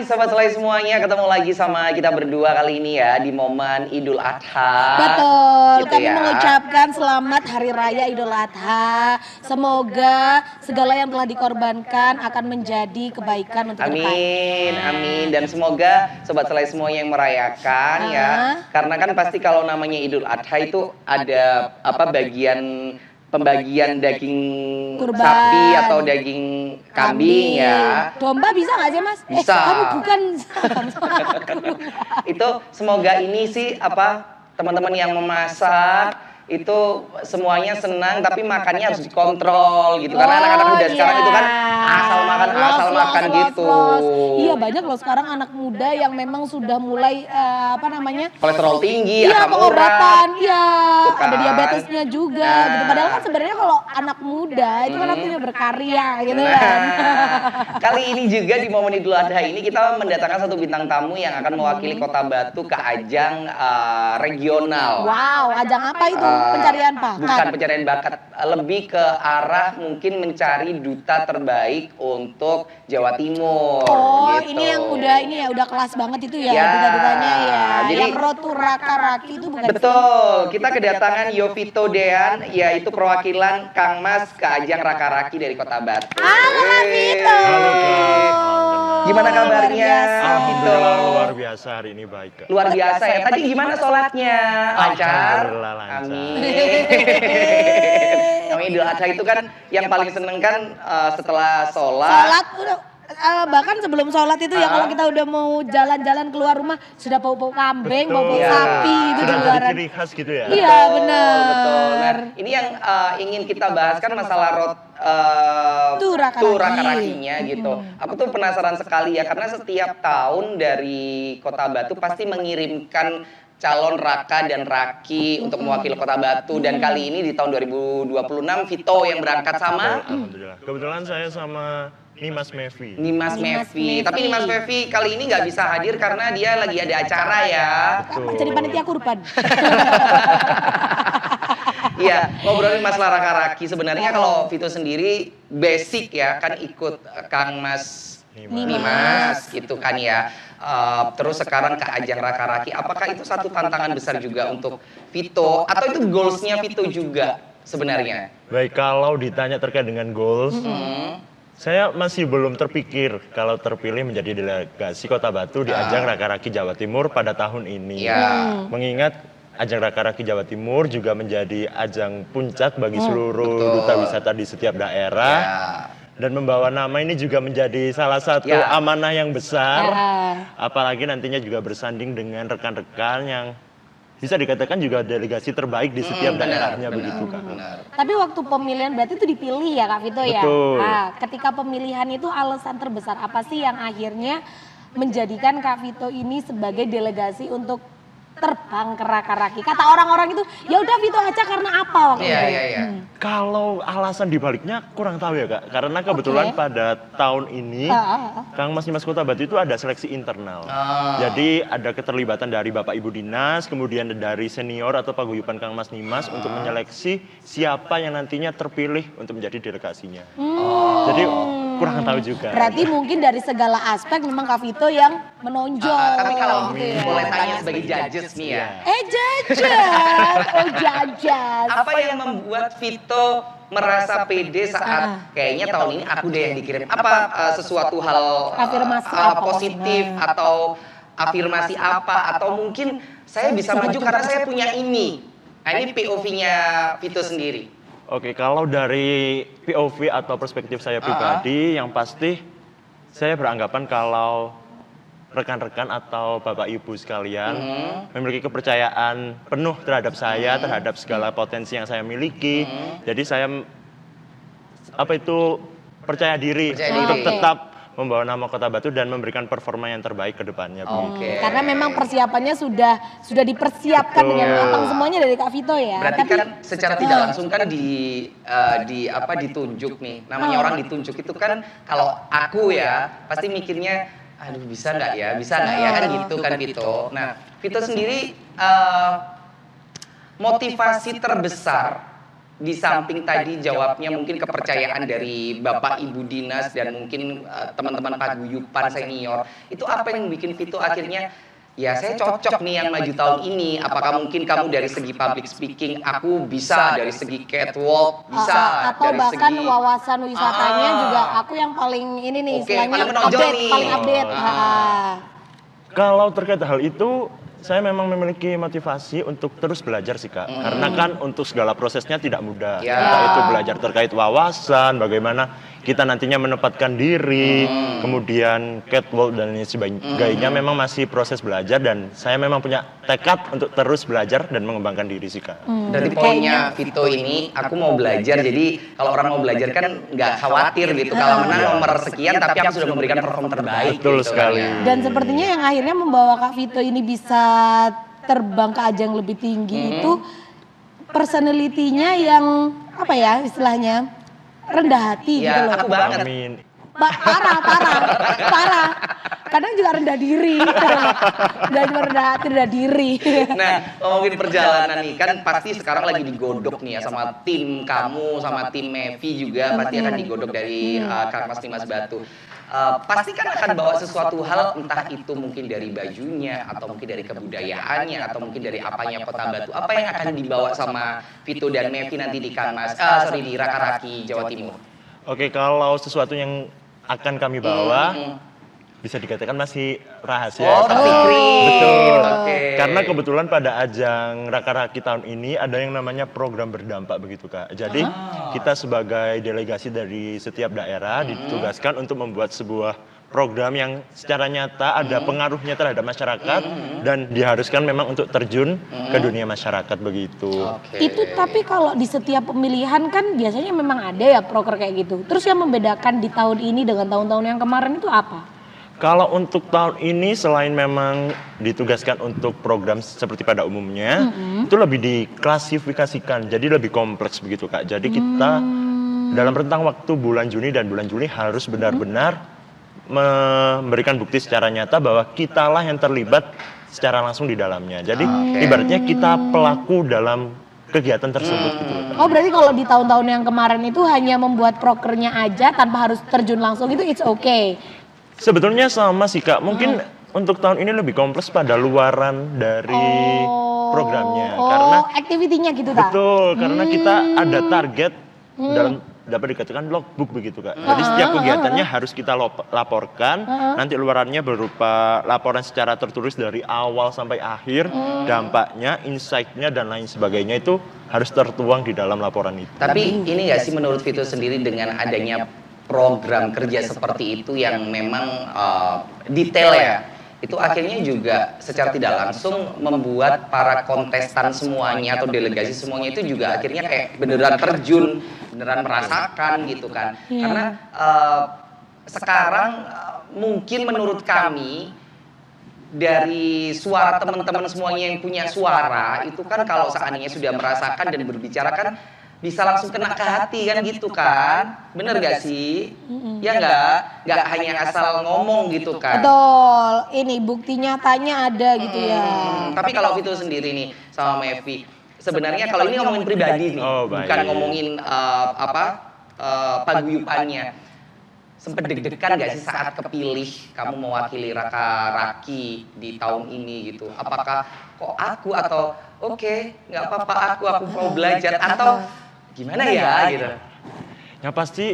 Sobat Selai semuanya, ketemu lagi sama kita berdua kali ini ya di momen Idul Adha. Betul, gitu kami ya. mengucapkan selamat Hari Raya Idul Adha. Semoga segala yang telah dikorbankan akan menjadi kebaikan untuk Amin, amin. Dan semoga Sobat Selai semua yang merayakan ya. Karena kan pasti kalau namanya Idul Adha itu ada pembagian daging Kurban. sapi atau daging kambing ya. Domba bisa nggak sih Mas? Bisa. Kamu bukan. Itu semoga ini sih teman-teman yang memasak itu semuanya senang, tapi makannya harus dikontrol gitu. Karena anak-anak muda sekarang itu kan asal makan gitu. Iya, banyak loh sekarang anak muda yang memang sudah mulai Kolesterol tinggi, iya, asam pengobatan, urat. iya, Tuh kan. ada diabetesnya juga Nah. gitu. Padahal kan sebenarnya kalau anak muda itu kan artinya berkarya gitu kan. Kali ini juga di momen Idul Adha ini kita mendatangkan satu bintang tamu yang akan mewakili Kota Batu ke ajang regional. Wow, ajang apa itu? Pencarian bakat. Bukan pencarian bakat, lebih ke arah mungkin mencari duta terbaik untuk Jawa Timur. Oh, gitu. ini yang udah kelas banget itu ya, Ya, duta-dutanya ya. jadi- Yang Rotu Raka-Raki itu bukan? Betul, kita kedatangan Yovito Dean, yaitu perwakilan Kang Mas ke ajang Raka-Raki dari Kota Batu. Halo Kak Vito. Halo, Kak. Gimana kabarnya? Luar biasa. Alhamdulillah luar biasa hari ini baik, Kak. Luar biasa ya. Tadi gimana sholatnya? Lancar? Alhamdulillah lancar. Amin. Namanya Idul Adha itu kan yang paling seneng kan setelah Sholat udah bahkan sebelum sholat itu ya kalau kita udah mau jalan-jalan keluar rumah sudah bau-bau kambing, bau-bau Iya. sapi itu di Sudah luaran. jadi ciri khas gitu ya. Iya benar. Betul. Nah, ini yang ingin kita bahas kan masalah Tuh, Raka-Raki. Raka-Rakinya gitu. Aku tuh penasaran sekali ya karena setiap tahun dari Kota Batu pasti mengirimkan calon Raka dan Raki untuk mewakili Kota Batu, dan kali ini di tahun 2026 Vito yang berangkat sama Alhamdulillah. Kebetulan saya sama Nimas Mevi. Nimas Mevi. Tapi Nimas Mevi kali ini nggak bisa hadir karena dia lagi ada acara ya. Jadi panitia kurban. Iya, ngobrolin masalah Raka-Raki. Sebenarnya kalau Vito sendiri basic ya kan ikut Kang Mas Nimas gitu kan ya. Terus sekarang ke ajang Raka-Raki. Apakah itu satu tantangan besar juga untuk Vito atau itu goalsnya Vito juga sebenarnya? Baik, kalau ditanya terkait dengan goals, saya masih belum terpikir kalau terpilih menjadi delegasi Kota Batu di ajang Raka-Raki Jawa Timur pada tahun ini. Iya. Mengingat ajang Raka-Raki Jawa Timur juga menjadi ajang puncak bagi seluruh betul. duta wisata di setiap daerah. Ya. Dan membawa nama ini juga menjadi salah satu Ya. amanah yang besar. Ya. Apalagi nantinya juga bersanding dengan rekan-rekan yang bisa dikatakan juga delegasi terbaik di setiap daerahnya begitu, Kak. Benar. Tapi waktu pemilihan berarti itu dipilih ya Kak Vito ya? Betul. Nah, ketika pemilihan itu alasan terbesar apa sih yang akhirnya menjadikan Kak Vito ini sebagai delegasi untuk terbang ke Raka-Raki? Kata orang-orang itu, ya udah Vito aja karena apa waktu Iya, itu? iya, iya. Kalau alasan dibaliknya kurang tahu ya, Kak. Karena kebetulan pada tahun ini Kang Mas Nimas Kota Batu itu ada seleksi internal. Jadi ada keterlibatan dari Bapak Ibu Dinas, kemudian dari senior atau paguyuban Kang Mas Nimas untuk menyeleksi siapa yang nantinya terpilih untuk menjadi delegasinya. Jadi kurang tahu juga. Berarti mungkin dari segala aspek memang Kak Vito yang menonjol. Tapi kalau gitu ya. boleh tanya sebagai judges nih ya. Jajan, oh jajan. Apa yang membuat Vito merasa pede saat kayaknya tahun ini aku deh yang dikirim? Apa sesuatu hal Afirmasi apa positif atau afirmasi apa? Atau mungkin saya bisa maju karena saya punya ini. Nah ini POV-nya Vito sendiri. Oke, kalau dari POV atau perspektif saya pribadi, yang pasti saya beranggapan kalau rekan-rekan atau Bapak Ibu sekalian memiliki kepercayaan penuh terhadap saya, terhadap segala potensi yang saya miliki. Jadi saya percaya diri untuk tetap membawa nama Kota Batu dan memberikan performa yang terbaik ke depannya. Oke. Karena memang persiapannya sudah dipersiapkan dengan matang semuanya dari Kak Vito ya. Berarti kan secara tidak langsung kan ditunjuk nih. Namanya orang ditunjuk itu kan kalau aku ya pasti mikirnya aduh bisa nggak ya kan gitu kan Vito. Nah Vito sendiri motivasi terbesar di samping tadi jawabnya mungkin kepercayaan dari Bapak Ibu Dinas dan mungkin teman-teman paguyuban senior, itu apa yang bikin Vito akhirnya ya saya cocok nih yang maju tahun ini? Apakah mungkin kamu dari segi public speaking, aku bisa dari segi catwalk, bisa atau dari bahkan segi wawasan wisatanya juga aku yang paling ini nih, Oke, istilahnya paling menonjol update, nih. paling update. Kalau terkait hal itu, saya memang memiliki motivasi untuk terus belajar sih Kak. Karena kan untuk segala prosesnya tidak mudah. Ya. Entah itu belajar terkait wawasan, bagaimana kita nantinya menempatkan diri, kemudian catwalk dan lain sebagainya memang masih proses belajar dan saya memang punya tekad untuk terus belajar dan mengembangkan diri sih Kak. Dari poinnya Vito ini, aku mau belajar. Jadi kalau orang mau belajar kan nggak khawatir gitu. Kalau menang nomor sekian, tapi aku sudah memberikan perform terbaik. Betul gitu sekali. kan ya. Dan sepertinya yang akhirnya membawa Kak Vito ini bisa terbang ke ajang lebih tinggi itu personality-nya yang apa ya istilahnya rendah hati Ya, gitu loh. aku banget. Amin. Parah. Kadang juga rendah diri. Gak cuma rendah hati, rendah diri. Nah, ngomongin perjalanan nih, kan pasti sekarang lagi digodok nih ya sama tim kamu, sama tim Mevi juga pasti akan digodok dari Kang Mas Dimas Batu. Pasti kan akan bawa sesuatu hal, entah itu mungkin dari bajunya, atau mungkin dari kebudayaannya, atau mungkin dari apanya Kota Batu. Apa yang akan dibawa sama Vito dan Mevi nanti di di Raka-Raki Jawa Timur? Oke, kalau sesuatu yang akan kami bawa bisa dikatakan masih rahasia. Oh, Kak. secret. Betul. Oke. Karena kebetulan pada ajang Raka-Raki tahun ini ada yang namanya program berdampak begitu Kak. Jadi kita sebagai delegasi dari setiap daerah ditugaskan untuk membuat sebuah program yang secara nyata ada pengaruhnya terhadap masyarakat dan diharuskan memang untuk terjun ke dunia masyarakat begitu. Oke. Itu tapi kalau di setiap pemilihan kan biasanya memang ada ya proker kayak gitu. Terus yang membedakan di tahun ini dengan tahun-tahun yang kemarin itu apa? Kalau untuk tahun ini selain memang ditugaskan untuk program seperti pada umumnya, itu lebih diklasifikasikan, jadi lebih kompleks begitu Kak. Jadi kita dalam rentang waktu bulan Juni dan bulan Juli harus benar-benar memberikan bukti secara nyata bahwa kitalah yang terlibat secara langsung di dalamnya. Jadi ibaratnya kita pelaku dalam kegiatan tersebut gitu. Oh berarti kalau di tahun-tahun yang kemarin itu hanya membuat prokernya aja tanpa harus terjun langsung itu it's okay. Sebetulnya sama sih Kak, mungkin untuk tahun ini lebih kompleks pada luaran dari programnya. Karena aktivitinya gitu tak? betul, karena kita ada target dalam dapat dikatakan logbook begitu Kak. Jadi setiap kegiatannya harus kita laporkan, nanti luarannya berupa laporan secara tertulis dari awal sampai akhir, dampaknya, insight-nya dan lain sebagainya itu harus tertuang di dalam laporan itu. Tapi ini nggak sih menurut Vito sendiri dengan adanya program kerja seperti itu yang memang detail ya, itu akhirnya juga secara tidak langsung membuat para kontestan semuanya atau delegasi semuanya itu juga akhirnya kayak beneran terjun, beneran merasakan gitu kan. Karena sekarang mungkin menurut kami dari suara teman-teman semuanya yang punya suara itu kan kalau seandainya sudah merasakan dan berbicara kan bisa langsung kena ke hati kan gitu kan, bener gak sih? Ya nggak hanya asal ngomong gitu kan. Betul, ini bukti nyatanya ada gitu ya. Tapi kalau Vito sendiri nih sama Mevi, sebenarnya kalau ini ngomongin pribadi nih, bukan ngomongin paguyubannya. Sempet deg-degan gak sih saat kepilih kamu mewakili Raka-Raki di tahun ini gitu? Apakah kok aku atau oke, nggak apa-apa aku mau belajar atau gimana ya gitu? Yang pasti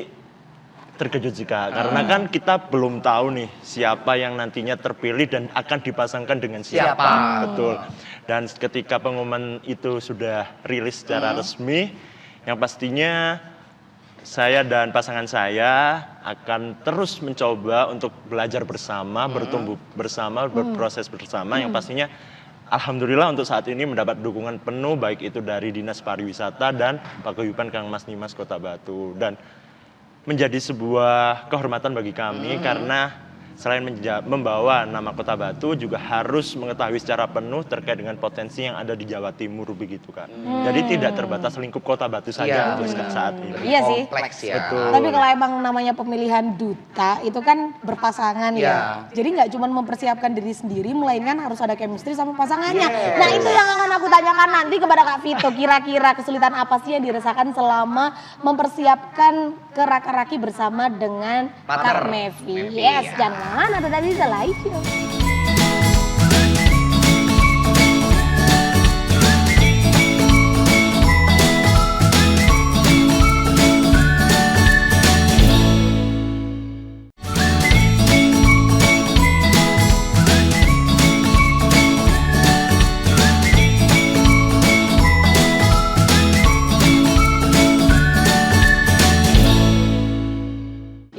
terkejut sih Kak, karena kan kita belum tahu nih siapa yang nantinya terpilih dan akan dipasangkan dengan siapa. Betul. Dan ketika pengumuman itu sudah rilis secara resmi, yang pastinya saya dan pasangan saya akan terus mencoba untuk belajar bersama, bertumbuh bersama, berproses bersama, yang pastinya alhamdulillah untuk saat ini mendapat dukungan penuh baik itu dari Dinas Pariwisata dan Paguyuban Kang Mas Dimas Kota Batu, dan menjadi sebuah kehormatan bagi kami karena selain membawa nama Kota Batu juga harus mengetahui secara penuh terkait dengan potensi yang ada di Jawa Timur begitu Kak. Jadi tidak terbatas lingkup Kota Batu saja untuk saat ini. Iya sih. Kompleks ya. Betul. Tapi kalau emang namanya pemilihan duta itu kan berpasangan ya. Jadi nggak cuma mempersiapkan diri sendiri, melainkan harus ada chemistry sama pasangannya. Nah itu yang akan aku tanyakan nanti kepada Kak Vito. Kira-kira kesulitan apa sih yang dirasakan selama mempersiapkan ke Raka-Raki bersama dengan Kak Mevi? Yes, jangan ada tadi live.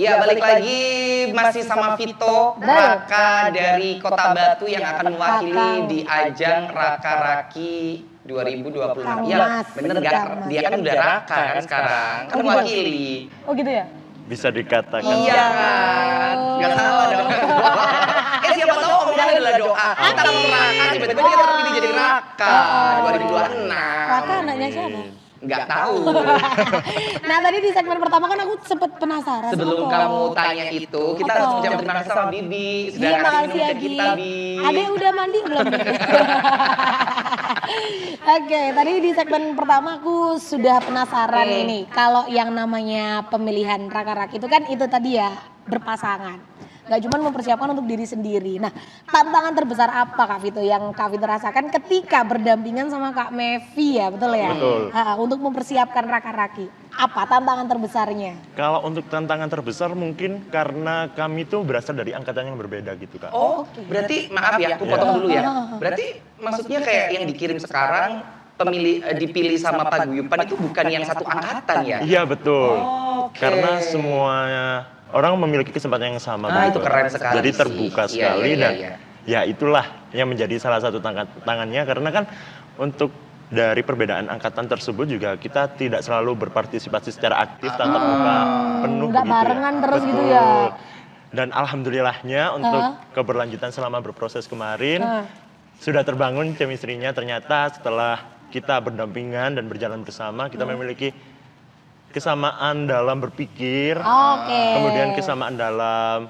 Ya, balik lagi masih sama Vito, Raka dari Kota Batu yang akan mewakili di ajang Raka-Raki 2026. Iya, bener gak? Dia kan udah Raka kan sekarang, kan mewakili. Oh gitu ya? Bisa dikatakan. Iya kan? Gak salah dong. Siapa tahu omongannya adalah doa. Kita Raka, tiba-tiba dia terpilih jadi Raka 2026. Raka anaknya siapa? Nggak tahu. Nah tadi di segmen pertama kan aku sempet penasaran. Sebelum kamu tanya itu, kita harus mengucapkan terima kasih sama Bibi sudah Iya, ngasih makasih minum ya, ke Bi. kita, Bi. Adek udah mandi belum? Oke, tadi di segmen pertama aku sudah penasaran ini. Kalau yang namanya pemilihan Raka-Raki itu kan itu tadi ya, berpasangan. Gak cuma mempersiapkan untuk diri sendiri. Nah, tantangan terbesar apa Kak Vito yang Kak Vito rasakan ketika berdampingan sama Kak Mevi ya, betul ya? Betul. Untuk mempersiapkan Raka-Raki. Apa tantangan terbesarnya? Kalau untuk tantangan terbesar mungkin karena kami tuh berasal dari angkatan yang berbeda gitu Kak. Oh, berarti maaf ya, aku potong dulu ya. Berarti maksudnya kayak yang dikirim sekarang dipilih sama paguyuban itu bukan yang satu angkatan ya? Iya betul. Oke. Karena semuanya orang memiliki kesempatan yang sama. Nah, gitu. itu keren sekali Jadi sih. terbuka Iya, sekali iya, dan iya. ya itulah yang menjadi salah satu tangannya karena kan untuk dari perbedaan angkatan tersebut juga kita tidak selalu berpartisipasi secara aktif tatap muka penuh Nggak begitu barengan terus Betul. gitu ya. Dan alhamdulillahnya untuk keberlanjutan selama berproses kemarin sudah terbangun chemistry-nya ternyata setelah kita berdampingan dan berjalan bersama kita memiliki kesamaan dalam berpikir, kemudian kesamaan dalam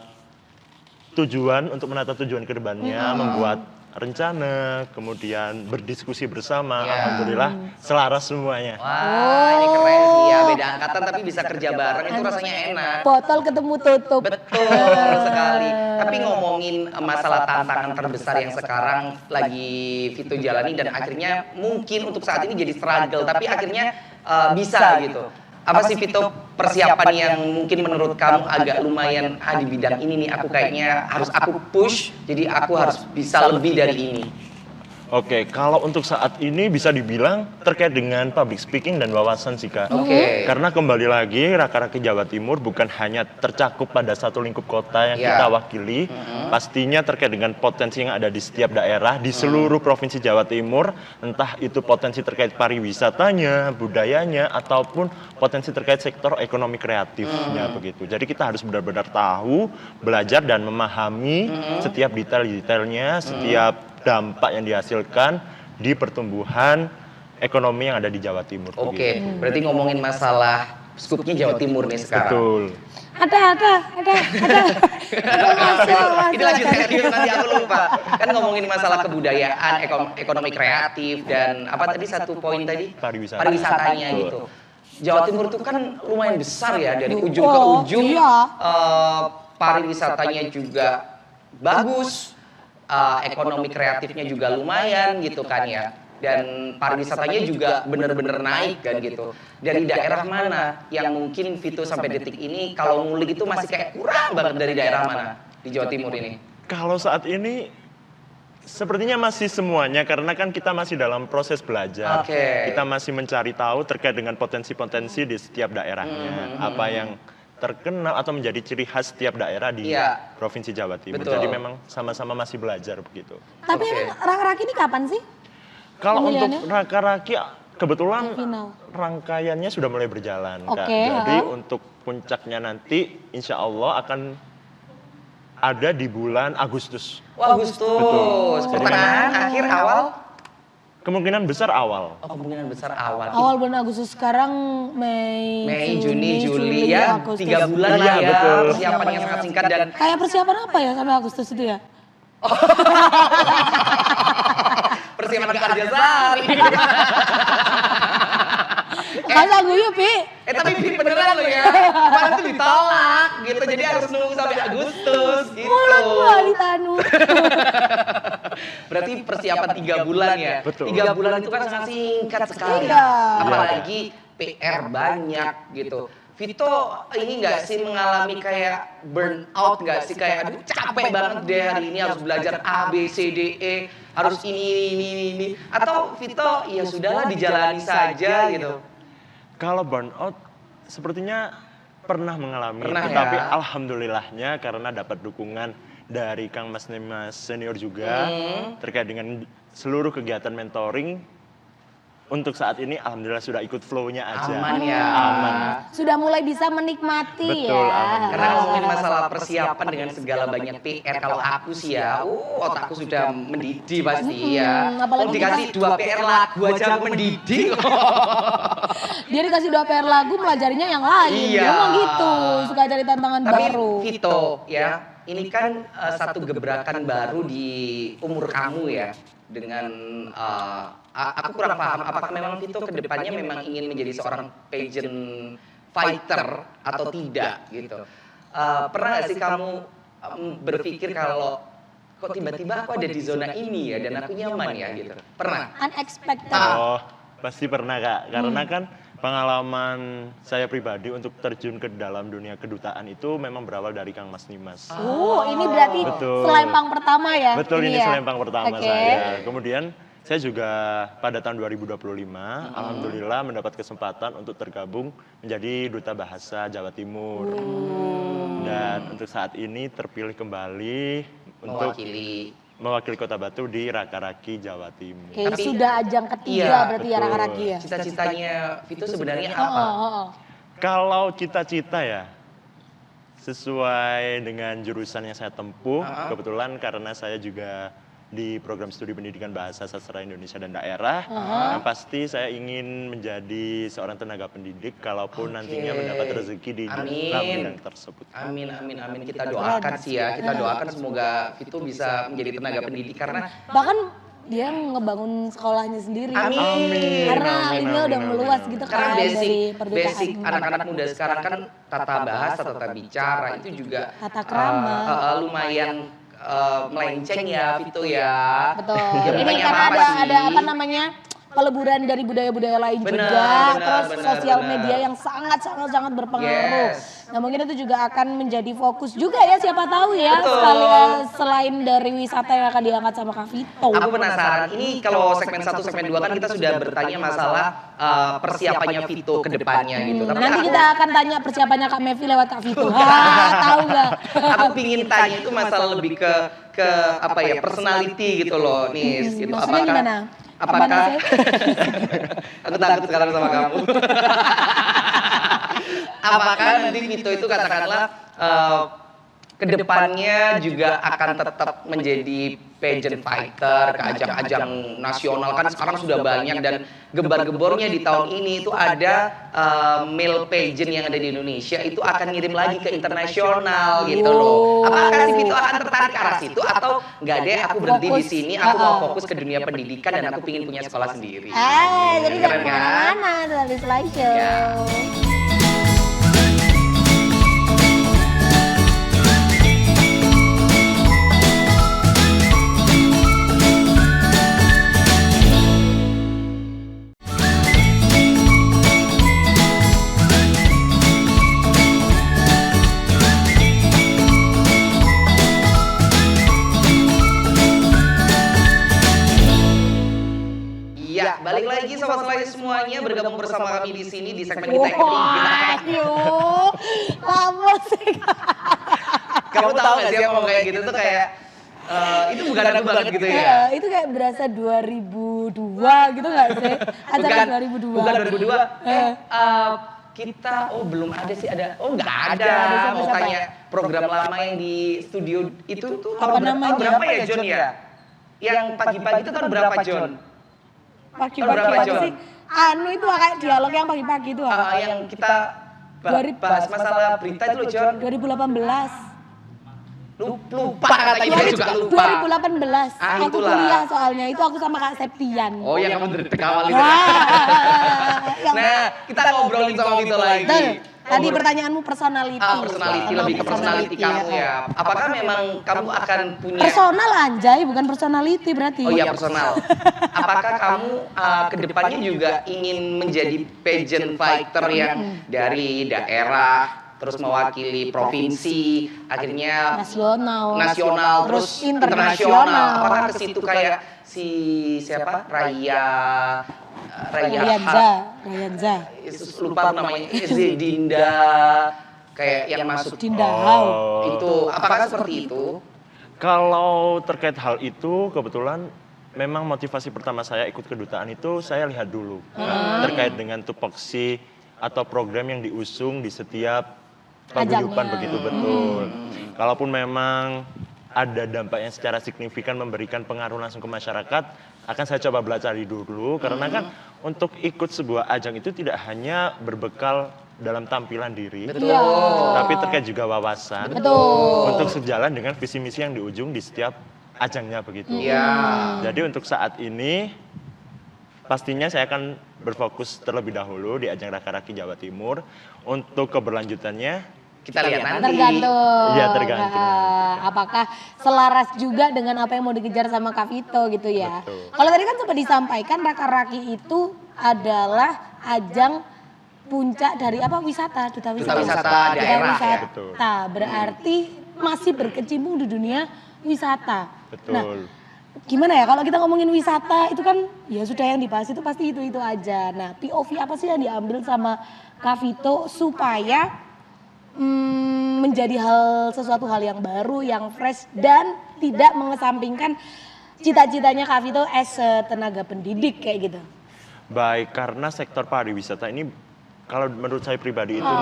tujuan untuk menata tujuan ke depannya, membuat rencana, kemudian berdiskusi bersama, alhamdulillah selaras semuanya. Wah, ini keren sih ya, beda angkatan tapi bisa kerja bareng itu rasanya enak. Botol ketemu tutup. Betul sekali. Tapi ngomongin masalah tantangan terbesar yang sekarang lagi Vito jalani dan akhirnya mungkin untuk saat ini jadi struggle, tapi akhirnya bisa gitu. Apa sih Vito persiapan yang mungkin menurut kamu agak lumayan di bidang ini nih aku kayaknya harus aku push, jadi aku harus bisa lebih dari ini. Oke, kalau untuk saat ini bisa dibilang terkait dengan public speaking dan wawasan sih Kak. Oke. Karena kembali lagi Raka-Raki Jawa Timur bukan hanya tercakup pada satu lingkup kota yang kita wakili, pastinya terkait dengan potensi yang ada di setiap daerah di seluruh provinsi Jawa Timur, entah itu potensi terkait pariwisatanya, budayanya, ataupun potensi terkait sektor ekonomi kreatifnya begitu. Jadi kita harus benar-benar tahu, belajar dan memahami setiap detail-detailnya, setiap dampak yang dihasilkan di pertumbuhan ekonomi yang ada di Jawa Timur. Oke, berarti ngomongin masalah skupnya Jawa Timur nih sekarang. Betul. Ada masuk. Itu lanjut nanti aku lupa. Kan ngomongin masalah kebudayaan, ekonomi kreatif dan apa tadi satu poin tadi? Pariwisatanya gitu. Jawa Timur itu kan lumayan besar ya dari ujung ke ujung. Pariwisatanya juga bagus. Ekonomi kreatifnya juga lumayan gitu kan ya. Dan pariwisatanya juga benar-benar naik kan gitu. Dari daerah mana yang mungkin Vito sampai detik ini kalau ngulik itu masih kayak kurang banget dari daerah mana di Jawa Timur ini? Kalau saat ini sepertinya masih semuanya karena kan kita masih dalam proses belajar. Kita masih mencari tahu terkait dengan potensi-potensi di setiap daerahnya. Apa yang terkenal atau menjadi ciri khas setiap daerah di Provinsi Jawa Timur. Jadi memang sama-sama masih belajar begitu. Tapi emang Raka-Raki ini kapan sih? Kalau untuk Raka-Raki kebetulan rangkaiannya sudah mulai berjalan Kak. Jadi untuk puncaknya nanti insya Allah akan ada di bulan Agustus. Wah, Agustus. Betul. Pertengahan, akhir, awal? Kemungkinan besar awal. Oh, kemungkinan besar awal. Awal bulan Agustus, sekarang Mei, Juni, Juli ya, Agustus. 3 bulan lah Iya, ya. betul. Persiapannya sangat singkat dan Kayak persiapan apa ya sampai Agustus itu ya? persiapan ke Arjasari. Masa guyu, Pi? Tapi beneran loh ya. Kemarin tuh ditolak gitu. Jadi harus nunggu sampai Agustus gitu. Mulut gua ditanu. Berarti persiapan 3 bulan ya. Betul. 3 bulan itu kan sangat singkat sekali. Iya. Apalagi PR banyak gitu. Vito ini nggak sih mengalami kayak burnout nggak sih, kayak aduh capek banget deh hari ini harus belajar A B C D E, harus ini, atau Vito ya sudahlah dijalani saja gitu. Kalau burnout sepertinya pernah mengalami, Pernah, tetapi ya? alhamdulillahnya karena dapat dukungan dari Kang Mas Nimas senior juga terkait dengan seluruh kegiatan mentoring. Untuk saat ini alhamdulillah sudah ikut flow-nya aja. Aman ya. Aman. Sudah mulai bisa menikmati Betul, ya. alhamdulillah. Karena ngomongin masalah persiapan dengan segala banyak PR, kalau aku sih ya, otakku sudah mendidih pasti ya. apalagi Kalau dikasih 2 PR lagu aja aku mendidih. Dia dikasih 2 PR lagu, melajarinya yang lain. Iya. Dia mau gitu, suka cari tantangan Tapi baru. Vito ya, ini kan satu gebrakan baru di umur kamu ya. Dengan aku kurang paham apakah memang Vito kedepannya memang ingin menjadi seorang pageant fighter atau tidak gitu. Pernah nggak sih kamu berpikir kalau kok tiba-tiba aku ada di zona ini ya dan aku nyaman ya gitu? Pernah? Unexpected. Oh, pasti pernah Kak. Karena kan pengalaman saya pribadi untuk terjun ke dalam dunia kedutaan itu memang berawal dari Kang Mas Nimas. Ini berarti Betul. selempang pertama ya? Betul, ini ya? selempang pertama Oke. saya. Kemudian saya juga pada tahun 2025 alhamdulillah mendapat kesempatan untuk tergabung menjadi duta bahasa Jawa Timur. Dan untuk saat ini terpilih kembali untuk mewakili Kota Batu di Raka-Raki Jawa Timur. Oke, Tapi- sudah ajang ketiga Iya, berarti ya betul. Raka-Raki ya? Cita-citanya Vito sebenarnya Oh, apa? oh. Kalau cita-cita ya sesuai dengan jurusan yang saya tempuh, kebetulan karena saya juga di program studi pendidikan bahasa sastra Indonesia dan daerah, yang pasti saya ingin menjadi seorang tenaga pendidik kalaupun nantinya mendapat rezeki di dalam bidang tersebut. Amin. Kita doakan sih ya, kita doakan semoga Vito bisa menjadi tenaga pendidik karena Bahkan dia ngebangun sekolahnya sendiri. Amin. Karena Amin, ini udah amin, meluas amin. gitu karena kan dari perdutaan. basic anak-anak muda sekarang kan tata bahasa, tata bicara itu juga Tata krama. lumayan melenceng ya Vito ya. Betul. Ya, Ini bukannya karena apa-apa sih. ada apa namanya? Peleburan dari budaya-budaya lain Benar, juga, benar, terus benar, sosial benar. media yang sangat berpengaruh. Yes. Nah mungkin itu juga akan menjadi fokus juga ya, siapa tahu ya, Betul. selain dari wisata yang akan diangkat sama Kak Vito. Aku penasaran, ini kalau segmen 1, segmen 2 kan kita sudah bertanya masalah persiapannya Vito ke depannya gitu. Tapi Nanti aku, kita akan tanya persiapannya Kak Mevi lewat Kak Vito. Tahu nggak? aku pingin tanya itu masalah lebih ke apa ya, personality gitu loh, Nis. Gitu. Maksudnya gimana? Apakah Apaan aku takut sekarang sama kamu. Apakah nanti Vito itu katakanlah kedepannya juga akan tetap menjadi pageant fighter ke ajang-ajang nasional, kan sekarang sudah banyak dan gebar-gebornya di tahun ini itu ada male pageant yang ada di Indonesia itu akan ngirim lagi ke internasional gitu loh. Apakah si Vito akan tertarik ke arah situ atau enggak deh, aku berhenti di sini, aku mau fokus ke dunia pendidikan dan aku ingin punya sekolah sendiri. Jadi jangan Keren kan? kemana-mana dari slideshow. Ya. Iya, balik lagi sobat slice semuanya, bergabung bersama kami di sini di segmen kita yang ketiga. Lama sih. Kamu tahu gak sih yang ngomong kayak gitu tuh kayak itu bukan aku banget gitu ya? Itu kayak berasa 2002 gitu gak sih? Acara 2002. Bukan 2002. kita belum ada sih, nggak ada. Siapa-siapa Mau ya? tanya program lama yang di studio itu tuh Apa tahun namanya? berapa ya John ya? Yang pagi-pagi itu tahun berapa John? Pagi-pagi Berapa, apa John? sih? Anu itu kayak dialog yang pagi-pagi itu. Yang kita bahas masalah berita itu loh John. 2018. Lupa katanya saya juga lupa. 2018. Aku itulah. kuliah soalnya itu aku sama Kak Septian. Oh yang kamu dari awal itu. Yang- Nah, kita ngobrolin sama Vito lagi. Betul. Tadi pertanyaanmu personality. Personality, lebih ke personality kamu ya. Apakah memang kamu akan punya Personal anjay, bukan personality berarti. Oh iya personal. Apakah kamu kedepannya juga ingin menjadi pageant fighter yang dari daerah, terus mewakili provinsi, akhirnya nasional, terus internasional. Apakah ke situ kayak si siapa? Rayanza. Yesus lupa namanya. Dinda kayak yang masuk Dinda Hau. itu. Apakah seperti itu? Kalau terkait hal itu, kebetulan memang motivasi pertama saya ikut kedutaan itu saya lihat dulu terkait dengan tupoksi atau program yang diusung di setiap paguyuban Ajangnya. begitu betul. Kalaupun memang ada dampak yang secara signifikan memberikan pengaruh langsung ke masyarakat, akan saya coba pelajari dulu karena kan untuk ikut sebuah ajang itu tidak hanya berbekal dalam tampilan diri, Iya. tapi terkait juga wawasan Betul. untuk sejalan dengan visi misi yang di ujung di setiap ajangnya begitu. Iya. Jadi untuk saat ini pastinya saya akan berfokus terlebih dahulu di ajang Raka-Raki Jawa Timur. Untuk keberlanjutannya Kita lihat nanti. Tergantung. Iya, tergantung. Apakah selaras juga dengan apa yang mau dikejar sama Kak Vito gitu ya. Betul. Kalau tadi kan sempat disampaikan Raka-Raki itu adalah ajang puncak dari apa wisata, duta wisata. wisata daerah, wisata. ya. Betul. Berarti masih berkecimpung di dunia wisata. betul. Nah, gimana ya kalau kita ngomongin wisata itu kan ya sudah yang dibahas itu pasti itu aja. Nah, POV apa sih yang diambil sama Kak Vito supaya menjadi sesuatu hal yang baru, yang fresh dan tidak mengesampingkan cita-citanya Kak Vito as tenaga pendidik kayak gitu. Baik, karena sektor pariwisata ini kalau menurut saya pribadi itu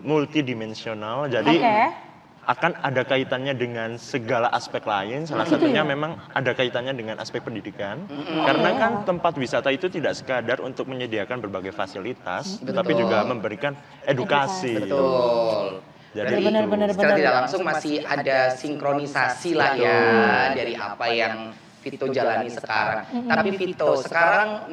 multidimensional, jadi akan ada kaitannya dengan segala aspek lain. Salah satunya memang ada kaitannya dengan aspek pendidikan, karena kan tempat wisata itu tidak sekadar untuk menyediakan berbagai fasilitas, tetapi juga memberikan edukasi. Betul. Jadi Benar-benar. Secara tidak langsung masih ada sinkronisasi lah ya dari apa yang Vito jalani sekarang. Tapi Vito, sekarang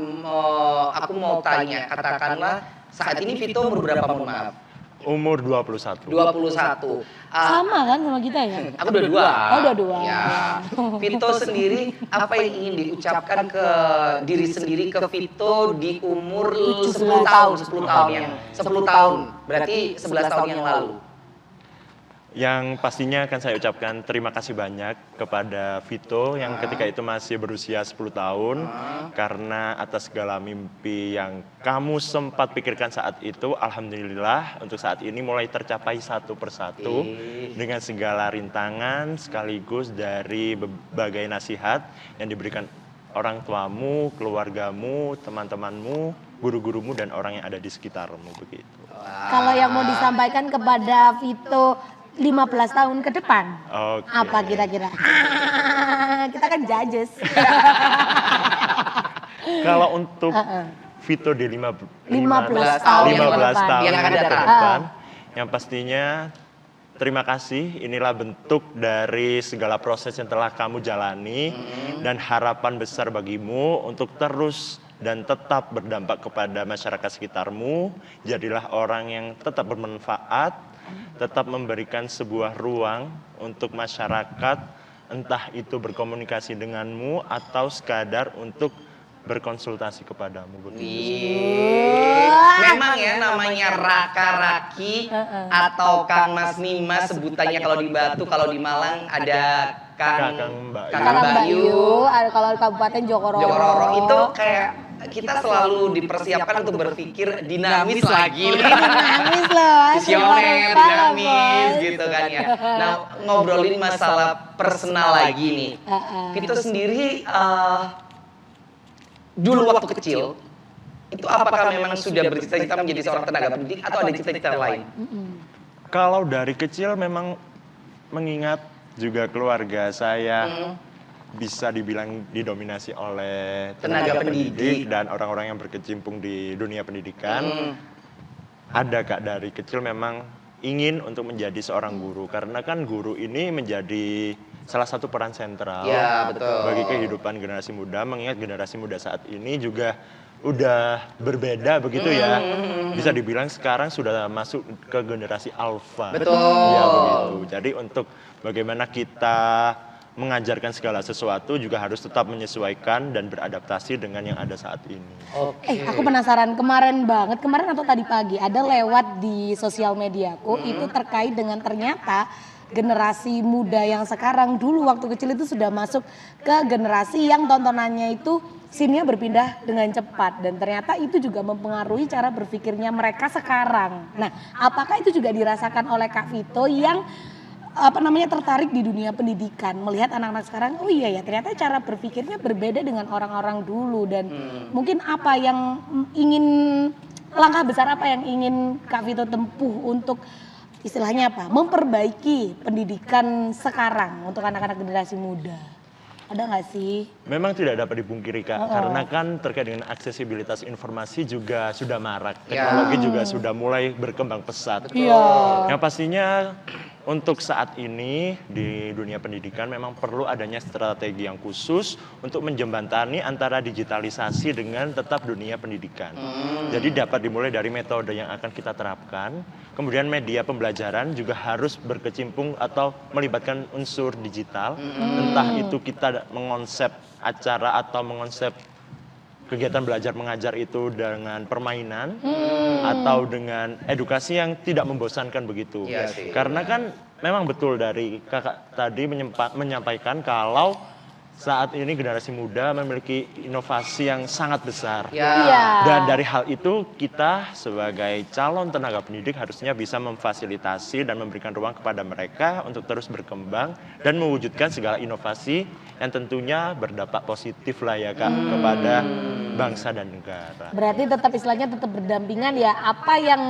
aku mau tanya, katakanlah saat ini Vito umur berapa, mohon maaf? umur 21. 21. Sama kan sama kita ya? Aku udah dua. Oh, udah dua. Ya. Vito sendiri apa yang ingin diucapkan ke diri sendiri ke Vito di umur 10 tahun, 10 tahun yang 10 tahun. Berarti 11 tahun yang lalu. Yang pastinya akan saya ucapkan terima kasih banyak kepada Vito yang ketika itu masih berusia 10 tahun karena atas segala mimpi yang kamu sempat pikirkan saat itu, alhamdulillah untuk saat ini mulai tercapai satu persatu dengan segala rintangan sekaligus dari berbagai nasihat yang diberikan orang tuamu, keluargamu, teman-temanmu, guru-gurumu dan orang yang ada di sekitarmu begitu. Kalau yang mau disampaikan kepada Vito 15 tahun ke depan, Oke. apa kira-kira? Kita kan judges. Kalau untuk Vito di 15 tahun yang 15 tahun yang akan ke datang. depan, yang pastinya terima kasih, inilah bentuk dari segala proses yang telah kamu jalani dan harapan besar bagimu untuk terus dan tetap berdampak kepada masyarakat sekitarmu. Jadilah orang yang tetap bermanfaat, tetap memberikan sebuah ruang untuk masyarakat, entah itu berkomunikasi denganmu atau sekadar untuk berkonsultasi kepadamu. Memang ya namanya Raka-Raki atau Kang Mas Nimas sebutannya kalau di Batu, kalau di Malang ada Kakang Bayu. Ada kalau di Kabupaten Jokororo. Jokororo itu kayak kita selalu dipersiapkan untuk berpikir dinamis lagi. Dinamis loh. Visioner, dinamis gitu kan ya. Nah, ngobrolin masalah personal lagi nih. Vito sendiri dulu waktu kecil itu apakah memang sudah bercita-cita menjadi seorang tenaga pendidik atau ada cita-cita lain? Kalau dari kecil memang mengingat juga keluarga saya bisa dibilang didominasi oleh Tenaga pendidik. dan orang-orang yang berkecimpung di dunia pendidikan. Ada Kak, dari kecil memang ingin untuk menjadi seorang guru karena kan guru ini menjadi salah satu peran sentral Ya, betul. bagi kehidupan generasi muda, mengingat generasi muda saat ini juga udah berbeda begitu ya. Bisa dibilang sekarang sudah masuk ke generasi alfa. Betul. Ya begitu. Jadi untuk bagaimana kita mengajarkan segala sesuatu juga harus tetap menyesuaikan dan beradaptasi dengan yang ada saat ini. Oke. Aku penasaran, kemarin atau tadi pagi ada lewat di sosial mediaku itu terkait dengan ternyata generasi muda yang sekarang dulu waktu kecil itu sudah masuk ke generasi yang tontonannya itu scene-nya berpindah dengan cepat dan ternyata itu juga mempengaruhi cara berpikirnya mereka sekarang. Nah, apakah itu juga dirasakan oleh Kak Vito yang tertarik di dunia pendidikan, melihat anak-anak sekarang, oh iya ya ternyata cara berpikirnya berbeda dengan orang-orang dulu dan mungkin apa yang langkah besar apa yang ingin Kak Vito tempuh untuk istilahnya memperbaiki pendidikan sekarang untuk anak-anak generasi muda. Ada nggak sih? Memang tidak dapat dipungkiri Kak, karena kan terkait dengan aksesibilitas informasi juga sudah marak, teknologi juga sudah mulai berkembang pesat. Iya. Yang pastinya untuk saat ini di dunia pendidikan memang perlu adanya strategi yang khusus untuk menjembatani antara digitalisasi dengan tetap dunia pendidikan. Jadi dapat dimulai dari metode yang akan kita terapkan, kemudian media pembelajaran juga harus berkecimpung atau melibatkan unsur digital, entah itu kita mengonsep acara atau mengonsep kegiatan belajar mengajar itu dengan permainan atau dengan edukasi yang tidak membosankan begitu. Iya sih. Karena kan memang betul dari kakak tadi menyampaikan kalau saat ini generasi muda memiliki inovasi yang sangat besar. Ya. Dan dari hal itu kita sebagai calon tenaga pendidik harusnya bisa memfasilitasi dan memberikan ruang kepada mereka untuk terus berkembang dan mewujudkan segala inovasi yang tentunya berdampak positif lah ya Kak kepada bangsa dan negara. Berarti tetap istilahnya tetap berdampingan ya, apa yang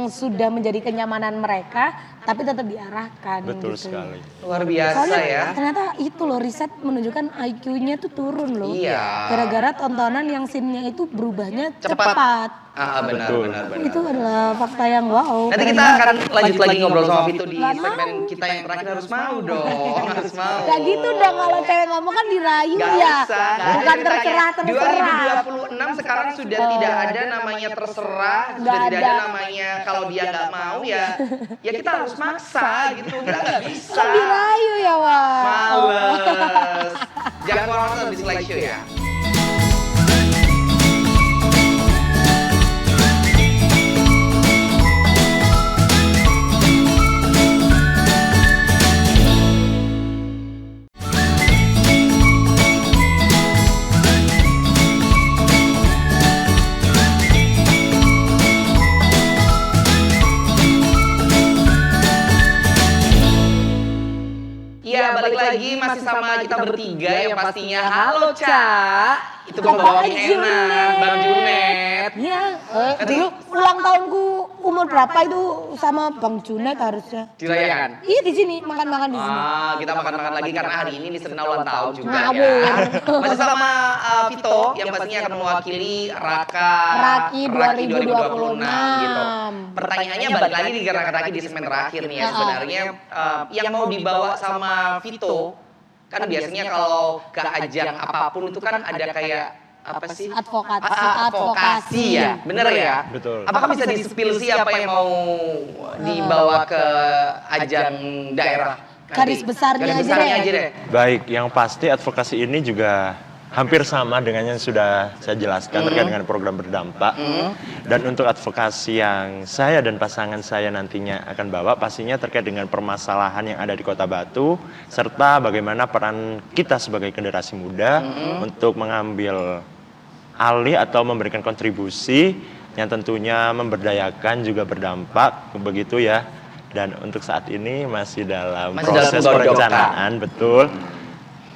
sudah menjadi kenyamanan mereka tapi tetap diarahkan. Betul gitu. sekali. Luar biasa Soalnya ya. ternyata itu loh riset menunjukkan IQ-nya tuh turun loh. Iya. Gara-gara tontonan yang scene-nya itu berubahnya Cepat. cepat. Benar, Betul. benar. Itu adalah fakta yang wow. Nanti keren kita banget. akan lanjut lagi ngobrol sama Vito di Nggak segmen kita yang terakhir. Harus mau dong, harus mau. Gak gitu dong, kalau cewek ngomong kan dirayu Gak ya. usah. Bukan Jadi ceritanya, terserah. 2026 sekarang sudah tidak ada namanya terserah, sudah Nggak tidak ada ada. namanya kalau dia nggak mau ya kita harus maksa gitu. Kita nggak bisa. Kan dirayu ya, Wak. Males. Jangan kemana-mana di Slide Show ya. Iya, balik lagi masih sama kita bertiga yang pastinya. Halo, Ca. Itu pembawanya enak, Bang Junet. Iya, dulu ulang tahunku umur berapa itu sama Bang Junet harusnya. Dirayakan. Iya di sini, makan-makan di sini. Kita makan-makan lagi karena hari ini Nisrina ulang tahun juga Ngawur. ya. Masih sama Vito yang pastinya akan mewakili Raki 2026 gitu. Pertanyaannya balik lagi di Raki di segmen terakhir nih ya sebenarnya yang mau dibawa sama Vito kan biasanya kalau ke ajang apapun itu kan ada kayak apa sih? Advokasi ya, bener ya? Betul. Apakah bisa di-spill siapa yang mau dibawa ke ajang daerah? nanti? Garis besarnya aja deh. Baik, yang pasti advokasi ini juga hampir sama dengan yang sudah saya jelaskan terkait dengan program berdampak. Dan untuk advokasi yang saya dan pasangan saya nantinya akan bawa pastinya terkait dengan permasalahan yang ada di Kota Batu serta bagaimana peran kita sebagai generasi muda untuk mengambil alih atau memberikan kontribusi yang tentunya memberdayakan juga berdampak begitu ya. Dan untuk saat ini masih dalam proses perencanaan, betul.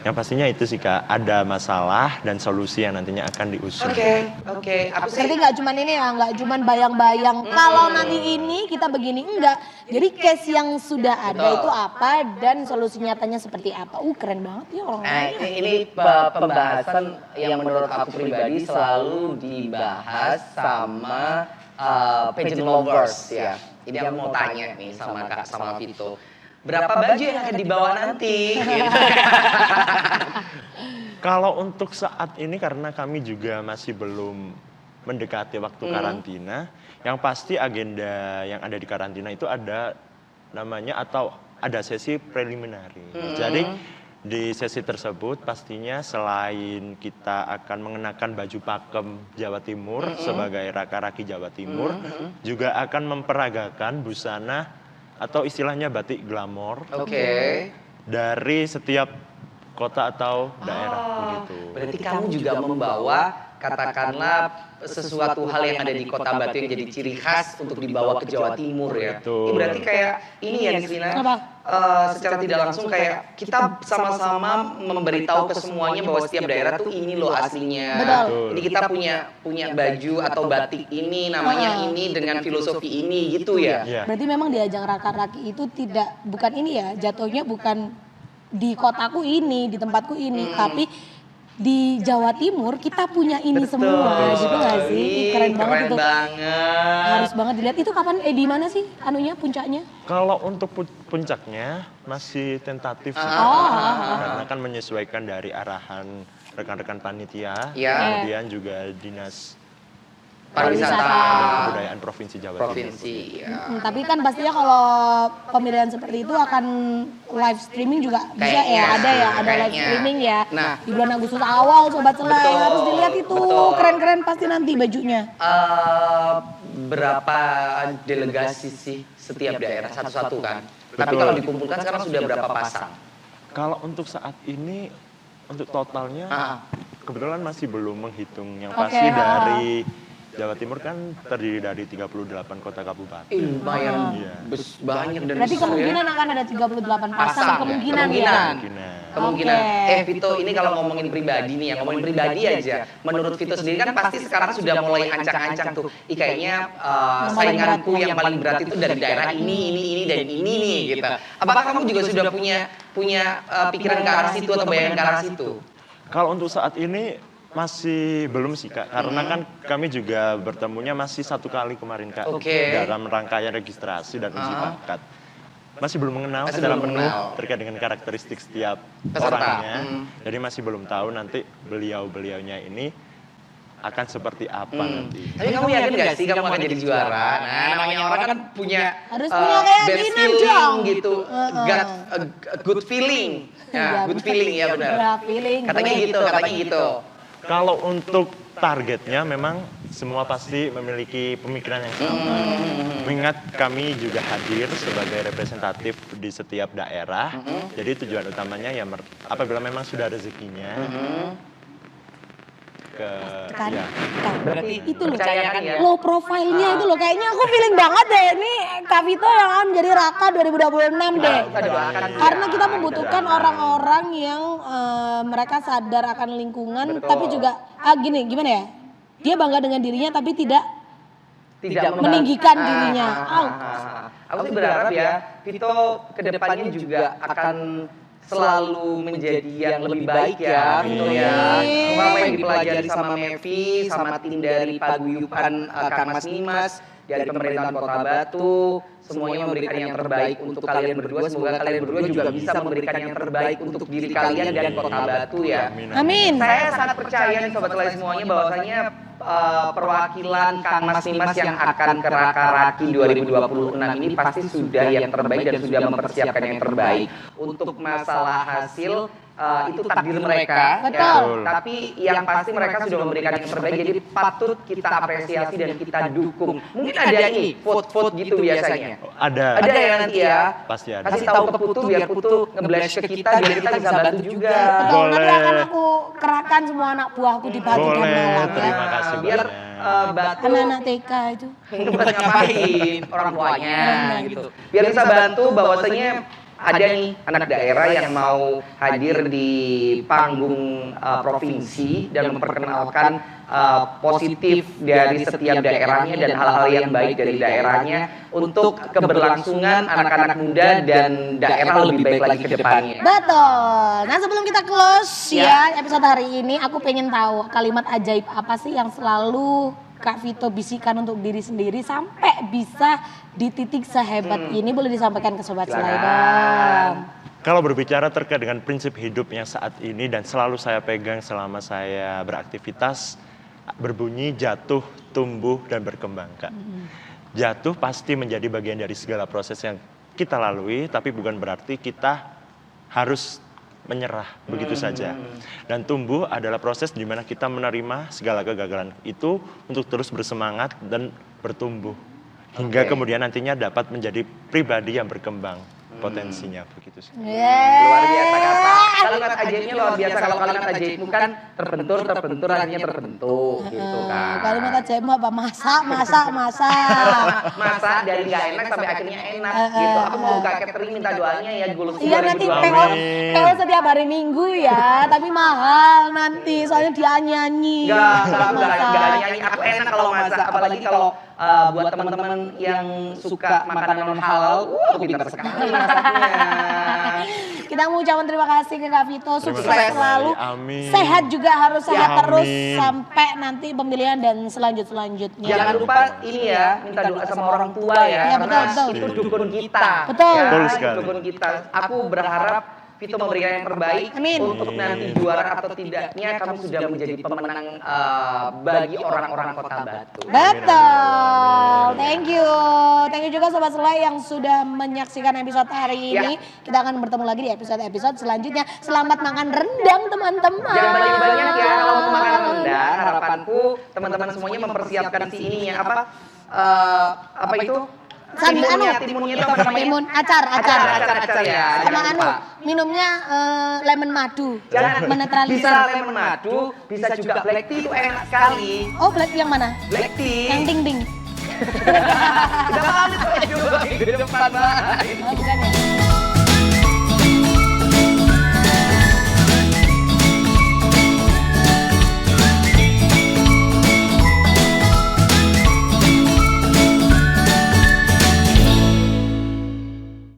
Yang pastinya itu sih Kak, ada masalah dan solusi yang nantinya akan diusung. Oke. Apa sih? Berarti nggak cuman ini ya, nggak cuman bayang-bayang kalau nanti ini kita begini, enggak. Jadi case yang sudah ada Betul. itu apa dan solusi nyatanya seperti apa. Keren banget ya orang Ini pembahasan yang menurut aku pribadi selalu dibahas sama pageant lovers ya. Jadi aku mau tanya nih sama Kak sama Vito. Berapa baju yang akan dibawa nanti? Gitu. Kalau untuk saat ini karena kami juga masih belum mendekati waktu karantina, yang pasti agenda yang ada di karantina itu ada namanya atau ada sesi preliminary. Jadi di sesi tersebut pastinya selain kita akan mengenakan baju pakem Jawa Timur sebagai raka-raki Jawa Timur, juga akan memperagakan busana atau istilahnya batik glamor dari setiap kota atau daerah begitu. Berarti kamu juga membawa katakanlah sesuatu hal yang ada di Kota Batu yang jadi ciri khas untuk dibawa ke Jawa Timur ya. Betul. Ini berarti kayak ini ya Nisrina, secara tidak langsung kayak kita sama-sama memberitahu ke semuanya bahwa setiap daerah tuh ini loh aslinya. Betul. Ini kita punya baju atau batik ini namanya ini dengan filosofi ini gitu ya. Iya. Berarti memang di ajang raka-raki itu bukan ini ya, jatuhnya bukan di kotaku ini, di tempatku ini, tapi di Jawa Timur kita punya ini semua, gitu nggak sih? Keren banget itu. Harus banget dilihat. Itu kapan? Di mana sih? Anunya puncaknya? Kalau untuk puncaknya masih tentatif sih, karena kan menyesuaikan dari arahan rekan-rekan panitia, kemudian juga dinas Pariwisata dan kebudayaan provinsi Jawa Timur. Ya. Tapi kan pastinya kalau pemilihan seperti itu akan live streaming juga bisa ya, ada live streaming ya. Nah, di bulan Agustus awal Sobat Selai harus dilihat itu keren-keren pasti nanti bajunya. Berapa delegasi sih setiap daerah satu-satu kan? Tapi kalau dikumpulkan sekarang sudah berapa pasang? Kalau untuk saat ini untuk totalnya kebetulan masih belum menghitung yang pasti dari Jawa Timur kan terdiri dari 38 kota kabupaten. Lumayan banyak dan berarti kemungkinan akan ada 38 pasang kemungkinan ya. Kemungkinan. Vito ini kalau ngomongin pribadi nih ya, ngomongin pribadi aja. Menurut Vito sendiri kan pasti sekarang sudah mulai ancang-ancang tuh. Kayaknya sainganku yang paling berat itu dari daerah ini dan ini nih gitu. Apakah kamu juga sudah punya pikiran ke arah situ atau bayangan ke arah situ? Kalau untuk saat ini masih belum sih Kak, karena kan kami juga bertemunya masih 1 kali kemarin Kak, dalam rangkaian registrasi dan uji bakat. Masih belum mengenal secara penuh terkait dengan karakteristik setiap orangnya, jadi masih belum tahu nanti beliau-beliaunya ini akan seperti apa nanti. Tapi kamu yakin gak sih kamu akan jadi juara? Nah, namanya orang kan harus punya keyakinan dong gitu, good feeling. Ya, good feeling ya benar. Katanya gitu. Kalau untuk targetnya memang semua pasti memiliki pemikiran yang sama. Mengingat kami juga hadir sebagai representatif di setiap daerah. Jadi tujuan utamanya ya apabila memang sudah rezekinya berarti itu loh ya? low profile-nya itu loh kayaknya aku feeling banget deh ini Kak Vito yang akan menjadi Raka 2026 deh. Karena kita membutuhkan orang-orang yang mereka sadar akan lingkungan tapi juga gimana ya? Dia bangga dengan dirinya tapi tidak meninggikan dirinya. Aku sih berharap ya Vito kedepannya juga akan selalu menjadi yang lebih baik ya Vito ya. Apa yang dipelajari sama Mevi, sama tim dari Paguyuban Kang Mas Nimas, dari pemerintahan Kota Batu, semuanya memberikan yang terbaik untuk kalian berdua. Semoga kalian berdua juga bisa memberikan yang terbaik untuk diri kalian dan Kota Batu ya. Amin. Saya sangat percaya nih Sobat Selai semuanya bahwasanya perwakilan Kang Mas Nimas yang akan ke Raka-Raki 2026 ini pasti sudah yang terbaik dan sudah mempersiapkan yang terbaik. Untuk masalah hasil itu takdir mereka. Betul. Ya, tapi yang pasti mereka sudah memberikan yang terbaik, jadi patut kita apresiasi dan kita dukung. Mungkin ada ini vote-vote gitu biasanya. Ada ya nanti ya. Pasti ada. Kasih tahu ke Putu biar Putu nge-blast ke kita biar kita bisa bantu juga. Betul, nanti akan aku kerahkan semua anak buahku di Batu dan Malang ya. Terima kasih biar banyak. Anak-anak TK itu. buat ngapain orang tuanya gitu. Biar bisa bantu bahwasanya ada nih anak daerah yang mau hadir di panggung provinsi dan memperkenalkan positif dari setiap daerahnya dan hal-hal yang baik dari daerahnya untuk keberlangsungan anak-anak muda dan daerah lebih baik lagi ke depannya. Betul. Nah sebelum kita close ya episode hari ini, aku pengen tahu kalimat ajaib apa sih yang selalu Kak Vito bisikan untuk diri sendiri sampai bisa di titik sehebat ini, boleh disampaikan ke Sobat Selai dong. Kalau berbicara terkait dengan prinsip hidup yang saat ini dan selalu saya pegang selama saya beraktivitas, berbunyi jatuh, tumbuh, dan berkembang, Kak. Jatuh pasti menjadi bagian dari segala proses yang kita lalui, tapi bukan berarti kita harus menyerah begitu saja. Dan tumbuh adalah proses di mana kita menerima segala kegagalan itu untuk terus bersemangat dan bertumbuh. Hingga kemudian nantinya dapat menjadi pribadi yang berkembang potensinya begitu sih. Luar biasa kata. Kalimat ajaibnya luar biasa. Kalau kalimat ajaibmu kan terbentur artinya terbentuk gitu kan. Kalimat ajaibmu apa? Masak. Masak dari nggak enak sampai akhirnya enak gitu. Aku mau buka catering, minta doanya ya Gulus. Iya nanti PO setiap hari Minggu ya, tapi mahal nanti soalnya dia nyanyi. Enggak nyanyi. Aku enak kalau masak, apalagi kalau buat teman-teman yang suka makanan non halal, aku pintar sekali masaknya. Kita mau ucapkan terima kasih ke Kak Vito, sukses selalu. Amin. Sehat juga harus sehat Ya, terus amin. sampai nanti pemilihan dan selanjutnya. Jangan lupa ini ya, minta doa sama orang tua ya, Ya, karena betul. itu dukun kita. Betul. Ya, Betul itu sekali. dukun kita. Aku berharap Vito memberikan yang terbaik. Amin. Untuk nanti juara atau tidaknya kamu sudah menjadi pemenang bagi orang-orang Kota Batu. Betul, thank you juga Sobat Selai yang sudah menyaksikan episode hari ini. Kita akan bertemu lagi di episode selanjutnya. Selamat makan rendang teman-teman. Jangan banyak-banyak ya kalau mau makan rendang. Harapanku teman-teman semuanya mempersiapkan si ininya apa itu? Timunnya itu apa namanya? Timun, acar ya. Sama Jangan lupa. minumnya lemon madu. Jangan Menetralisir. bisa lemon madu, bisa juga black tea itu enak sekali. Oh, black yang mana? Black tea. Yang ding ding. Udah paham itu juga minggu depan, Bang. Oh, bukan ya?